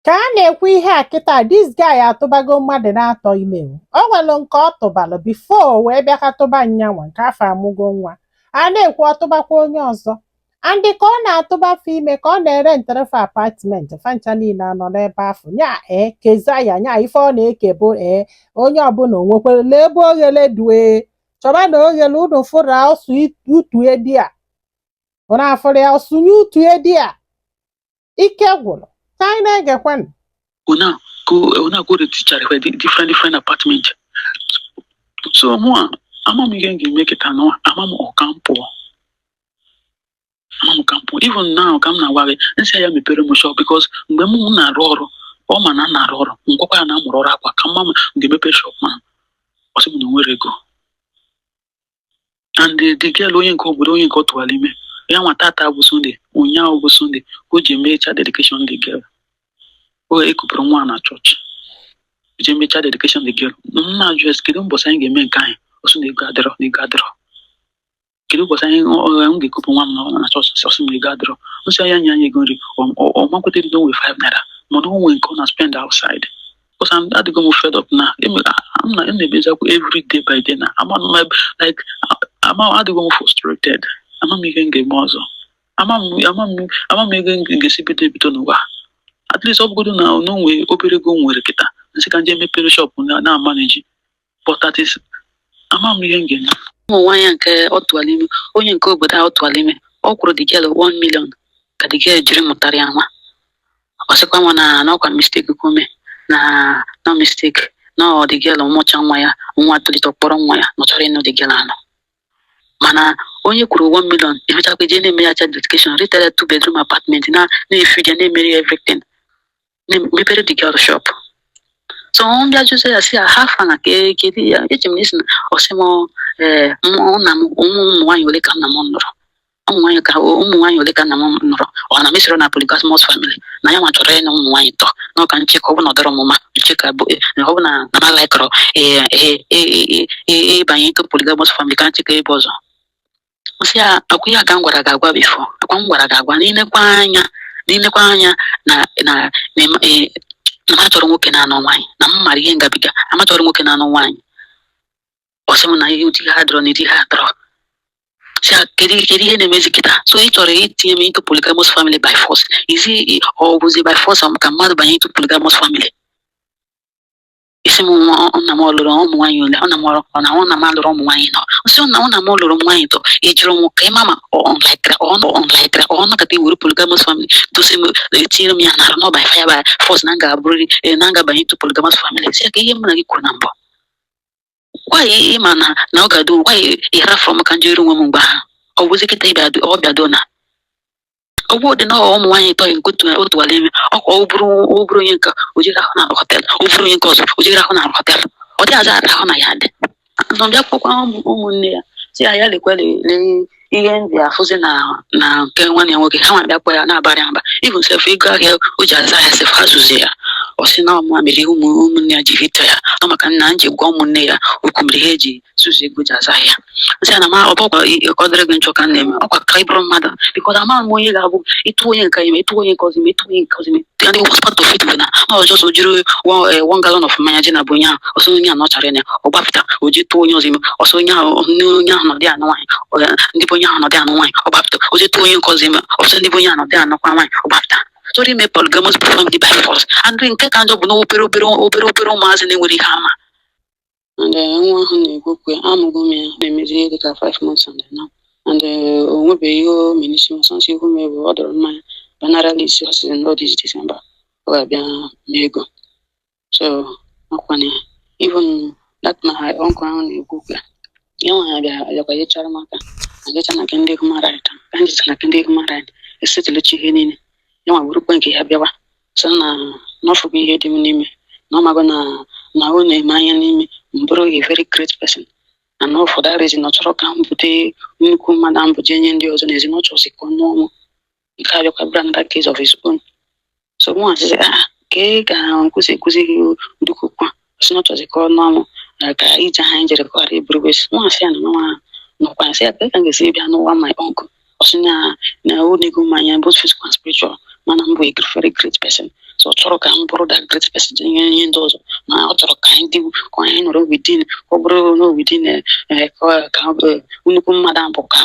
Ka a na-ekwu ihe a kịta, this guy atụbago mmadụ na-atọ ime o nwere nke ọ tụbalụ before wee bịa ka tụba nyanwa nke afọ amụgo nwa, a na-ekwu ọtụbakwa onye ọzọ andị ka ọ na-atụbafe ime ka ọ na-ere nterefe apartment fancha niile anọ n'ebe afọ nya keza ya nya ife ọ na-eke bụ onye ọbụla onwekwere lee ebe oghele due chọba na oghele unu fụra ọsụ utue di a ụna afụrụ ya ọsụnye utue di a ike gwụrụ ka anyị na-egekwanụ. Una go the teacher for different apartment. So more amam again make it ano amam okampo. Amam okampo. Even now come na wale nse ya mepere mo shop because mgbe mu na roro o ma na roro ngokwa na mu roro akwa kama nge mepe shop man. Osi mu nwere ego. And the girl onye nke obodo onye nke otu alime ya nwata bụ Sunday onya bụ Sunday o je mecha dedication the girl. O ekupụrụ nwa na church. Je mecha dedication the girl. Na just kedu mbọsị anyị ga-eme nke anyị osu na-ego adịrọ. Kedu mbọsị anyị m ga-ekupụ nwa na church osu na-ego adịrọ. Nsị anya anyị ego nri ọ makwete dị onwe 5 naira mana o nwee nke ọ na spend outside. Because I'm adịgo m fed up na I'm na-ebezakwa every day by day na I'm adịgo m frustrated. Ama m ihe nga-eme ọzọ. Ama m ego ga-esi bido n'ụwa. At least ọ bụgodo na onwe obere ego nwere kịta nsị ka nje mepere shop na manage but that is ama m ihe nga-eme. Ụmụ nwaanyị nke ọtụalime onye nke obodo a ọtụalime ọ kwụrụ the girl 1 million ka the girl jiri mụtara ya nwa. Ọ sịkwa nwa na ọkwa mistake kwume na no mistake na the girl mụcha nwa ya nwa tolite kpọrọ nwa ya nọchọrọ ịnụ the girl anọ. Mana onye kwuru 1 million emechakwa je na-eme ya child education retire 2 bedroom apartment na-efi ya na-emere everything mepere the girl shop. So on bịa jụsị ya si ya hafa na kedi ya eche m n'isi na ọsịmọ nna m ụmụ nwaanyị ole ka nna m nụrụ ụmụ nwaanyị ole ka nna m nụrụ ọ na mesịrị na polygamous family na ya ma chọrọ ịnụ ụmụ nwaanyị tọ n'ọka nchekwa ọ bụ na ọdọrọ ọmụma ncheka bụ ọ bụ na ma laikọrọ ịbanye nke polygamous family ka ncheka ebe ọzọ. Osi ya akwa ya ka m gwara ga-agwa bifo akwa m gwara ga-agwa n'ilekwa anya na amachọrọ nwoke na-anọ nwaanyị na m mara ihe ngabiga amachọrọ nwoke na-anọ nwaanyị. Ọsị m na ihe ụdị ha dọrọ na ịdị ha dọrọ si kedu ihe na-emezi kịta. So ị chọrọ itinye m into polygamous family by force izi ọ bụzi by force ka mmadụ banye into polygamous family. Isi m nna m lụrụ ụmụ nwaanyị ole nna m alụrụ ụmụ nwaanyị nọ nsị nna m lụrụ nwaanyị tọ ejiri m ka ịma ma ọnọkọta iwere polygamous family dosi m etinyere m ya nara nọ by fire by force na ga-abụrịrị na ngabanye into polygamous family. Si ka ihe m na gị kwuru na mbụ gwa ya ịma na ọ ga-adụ gwa ya ịhara from ka njiri nwe m mgbe ha ọ bụzi kịta ọ bịado na ọgwụ dị na ụmụ nwaanyị tọ nke otu alime ọkwa ọ bụrụ onye nke o jiri ahụ na hotel ọ bụrụ onye nke ọzọ o jiri ahụ na hotel ọ dị aza ahụ na ya dị nọ bịa kpọkwa ụmụnne ya si ya lekwele ihe ndị afụzi na nke nwanne ya nwoke ha nwa bịa kpọ ya na-abarị mba even sef ego ahịa o ji aza ya sef ha zụzi ya ọ sị na ọmụma mere ụmụnne ya ji vito ya ọ maka nna m ji gwa ụmụnne ya okwu mere ihe eji zụzi ego ji aza ya nsị ya na ma ọ bụkwa ọ dịrị gị njọ ka nna eme ọkwa ka ịbụrụ mmadụ bikọz ama m onye ga-abụ ịtụ onye nke ime ịtụ onye nke ọzọ ịtụ onye nke ọzọ ya ndị was part of it na ọ jọs o jiri 1 gallon of mmanya ji na bụ onye ahụ ọsọ onye a nọchara ya ọ gbapụta o ji tụọ onye ọzọ ime ọsọ onye ahụ nọdị anụ nwaanyị ndị bụ onye ahụ nọdị anụ nwaanyị ọ gbapụta o ji tụọ onye nke ọzọ ime ọsọ ndị bụ onye ahụ nọdị anụkwa nwaanyị ọ gbapụta. Sorry me polygamous family by force and nke ka njọ bụ na obere ụmụazị na-enwere ihe ama. And nwa ahụ na-ekwukwe amụgo m ya na-emezi ihe dịka 5 months and now and o nwebeghị ihe minisi ọsọnsọ ihu m ebe ọ dọrọ mmanya banara isi ọsịsị n'ọdịs Disemba ọ ga-abịa n'ego. So ọkwana even that my uncle ahụ na-ekwukwe ya nwa ya bịakwa yechara m aka agecha na ndị human right ka njịcha na ndị human right esetụlụchi ihe niile ya nwa bụrụkwa nke ya bịawa so na n'ọfụgo ihe dị m n'ime na ọ mago na ọ na-eme anya n'ime mbụrụ a very great person and all for that reason ọ chọrọ ka m bute nnukwu mmadụ ahụ bụje nye ndị ọzọ na ezinụlọ si ka ọnụ ọnwụ nke abịakwa brand that case of his own. So mụ asịsị ka ga nkwụsị ekwuzi ndukukwa ezinụlọ ka ọnụ ọnwụ ka ije ha njere kọrọ eburubesi mụ asị ya na nwa nọkwa asị ya ka ga esi bịa n'ụwa my uncle ọsị na onego mmanya both physical and spiritual mana mbụ a very great person so chọrọ ka m bụrụ that great person ihe ndị ọzọ ma ọ chọrọ ka anyị dị ka anyị nọrọ within ọ bụrụ na within ka nnukwu mmadụ abụ ka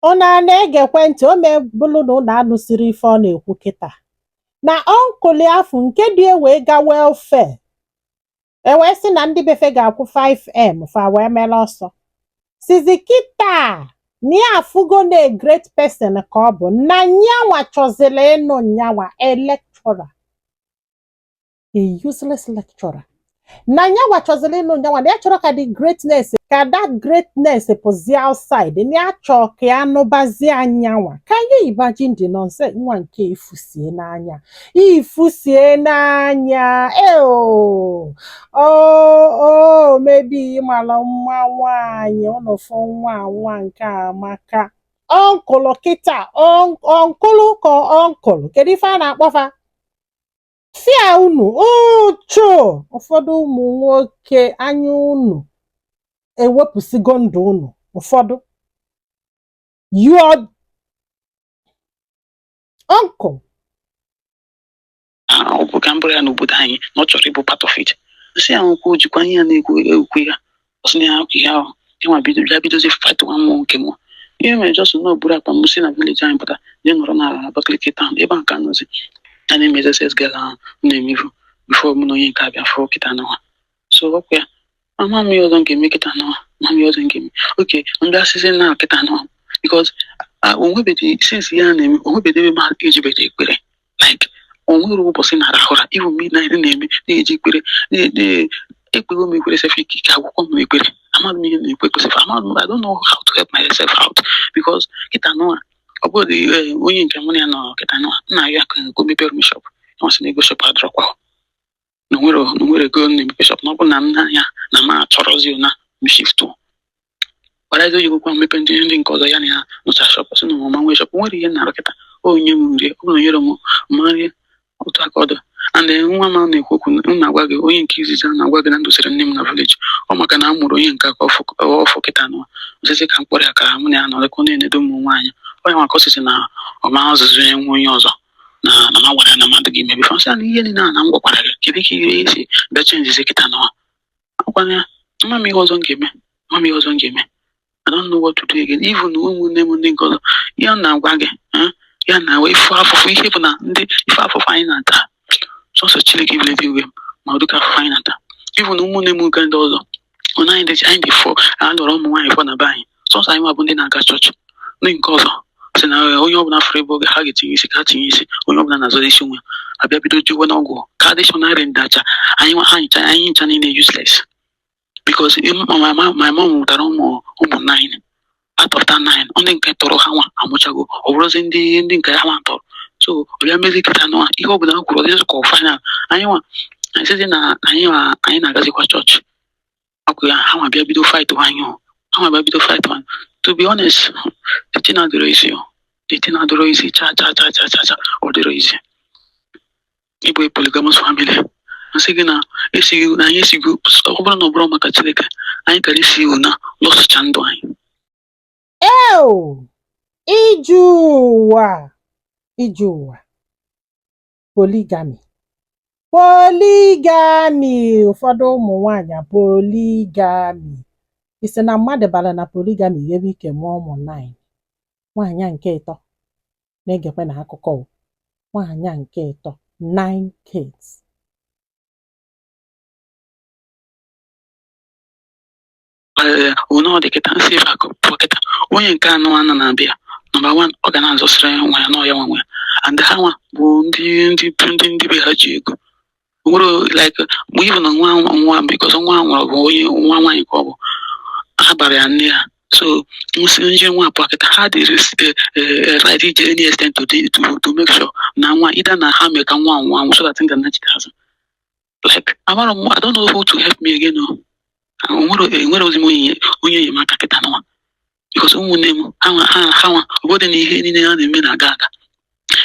unu a na-egekwe ntị o mebụlụ na unu anụsiri ife ọ na-ekwu kịta na ọnkụlị afụ nke dị ewee ga welfare ewee sị na ndị befe ga-akwụ 5M fa wee mere ọsọ sizi kịta na ya afụgo na great person ka ọ bụ na nyanwa chọziri ịnụ nyanwa a lecturer, a useless lecturer. Na nyanwa chọziri ịnụ nyanwa na ya chọrọ ka the greatness ka that greatness pụzie outside na ya chọọ ka ya nụbazie anyanwa. Can you imagine the nonsense nwa nke ifusie n'anya ifusie n'anya maybe ịmala nwa nwaanyị ụnụfụ nwa nke amaka ọnkụlụ kịta ọnkụlụ ka ọnkụlụ kedu ife a na-akpọfa fia unu uchu ụfọdụ ụmụ nwoke anya unu ewepụsigo ndụ unu ụfọdụ your uncle ọ bụ ka mbụrụ ya n'obodo anyị na ọ chọrọ ịbụ part of it si ya nkwu jikwa ihe ya na-ekwu ya ọsị na ya ihe ahụ ịnwa bidozi fight nwa mmụọ nke mụ ihe mere jọsọ na oburu akpa m si na village anyị pụta je nọrọ na Abakaliki town ebe a ka nọzi a na-eme ss girl ahụ na-emevu bifo mụ na onye nke abịa fụrụ kịta n'ụwa so ọkwa ya mama m ihe ọzọ nke eme kịta n'ụwa mama ihe ọzọ nke eme oke ndị asịsị na kịta n'ụwa because onwebedi since ya na-eme onwebedi ebe ma ejibede ekpere like onwere ụbọchị na-arahụra iwu midnight na-eme na-eji ekpere ekpego m ekwere sef ike akwụkwọ m ekpere amadụ m ihe na-ekwe kwesịrị amadụ m I don't know how to help myself out because kịta n'ụwa ọ bụrụ onye nke mụ na ya nọ kịta n'ụwa nna ya ka go mepere m shop ọ sị na ego shop adọrọkwa na nwere ego na-emepe shop na ọ bụ na nna ya na ma chọrọzi na m shift ọrazi oyi gokwa mmepe ndị nke ọzọ ya na ya nụcha shop sị na ọma nwee shop nwere ihe na-arụ kịta onye m nri ọ bụrụ nyere m mari otu aka ọdụ and nwa m na-ekwu okwu na-agwa gị onye nke izizi na-agwa gị na ndụsịrị nne m na village ọ maka na a mụrụ onye nke aka ọfọ kịta n'ụwa osisi ka mkpọrọ ya ka mụ na ya nọrọkọ na-enedo ụmụ nwaanyị onye maka osisi na ọma ọzụzụ ya nwe onye ọzọ na ma gwara ya na mmadụ gị mebi fasị na ihe niile na m gwakwara gị kedu ka ihe esi bịa chenjizi kịta n'ụwa akwara ya mma m ihe ọzọ m ga-eme I don't know what to do again even ụmụnne m ndị nke ọzọ ya na-agwa gị ya na ife afụfụ ihe bụ na ndị ife afụfụ anyị na-ata sọsọ Chineke biledi uwe ma ọ dịka afụfụ anyị na-ata even ụmụnne m nke ndị ọzọ anyị dị fọ a lụrụ ụmụ nwaanyị fọ na be anyị sọsọ anyị nwa bụ ndị na-aga chọọchị ndị nke ọzọ sị na onye ọbụla fụrụ ebe oge ha ga-etinye isi ka ha tinye isi onye ọbụla na-azọrọ isi nwe abịa bido jiwe n'ọgwụ ka adịshọnarị ndacha anyị ncha niile useless because my mom mụtara ụmụ 9 out of that 9 ndị nke tọrọ ha nwa amụchago ọ bụrụzi ndị nke ha nwa tọrọ so ọ bịa mezi kịta n'ụwa ihe ọ bụla ha kwuru ọdịzị ka final anyị nwa anyị sịzi na anyị na-agazikwa chọọchị ọkụ ya ha nwa bịa bido fight anyị to be honest the thing adịrọ isi cha ọ dịrọ isi ịbụ a polygamous family nsị gị na anyị esigo ọ bụrụ na ọ bụrụ maka Chineke anyị kara isi iwu na lọsụcha ndụ anyị ije ụwa poligami ụfọdụ ụmụ nwaanyị poligami isi na mmadụ bara na poligami ebe ike mụọ ụmụ 9 nwaanyị nke ịtọ na-egekwe na akụkọ nwaanyị nke ịtọ 9 kids onye ọ dị kịta nsị akụpụ kịta onye nke anọ na-abịa nọmba 1 ọ ga na-azọsịrị nwa ya n'ọya nwa ya and ha nwa bụ ndị be ha ji ego nwere like mgbe ịbụ na nwa because nwa nwere bụ onye nwa nwaanyị ka ọ bụ ha bara ya nne ya so nsị nje nwa apụ kịta ha dị right ije any extent to make sure na nwa ịda na ha mee ka nwa so that nga na-echite azụ like I don't know who to help me again enwere ozi m onye enyemaka kịta n'ụwa because ụmụnne m ha nwa obodo na ihe niile ha na-eme na-aga aga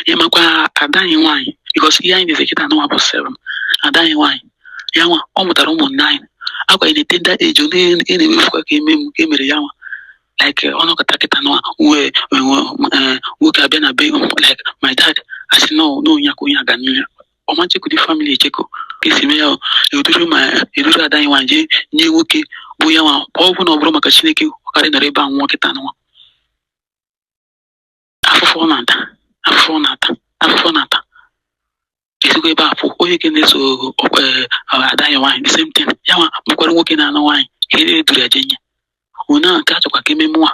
ya makwa ada anyị nwaanyị because ihe anyị na-eze kịta n'ụwa bụ 7 ada anyị nwaanyị ya nwa ọ mụtara ụmụ 9 agwa ị na-etenda eji onye na-emefukwa ka emere ya nwa like ọnọkọta kịta n'ụwa nwoke abịa na be like my dad asị no onye aka onye aga n'ihe ọma chekụ dị famili echekụ ka esi mee ya eduru ada anyị nwanyị nye nwoke bụ ya nwa ọ bụ na ọ bụrụ maka Chineke ọkarị nọrọ ebe ahụ nwa kịta nwa afụfụ na-ata ezigbo ebe a pụ onye ke na-eso ada anyị nwaanyị the same thing ya nwa mekwara nwoke na-anụ nwaanyị ka eduru ya je nye onye nke a chọkwa ka ememe nwa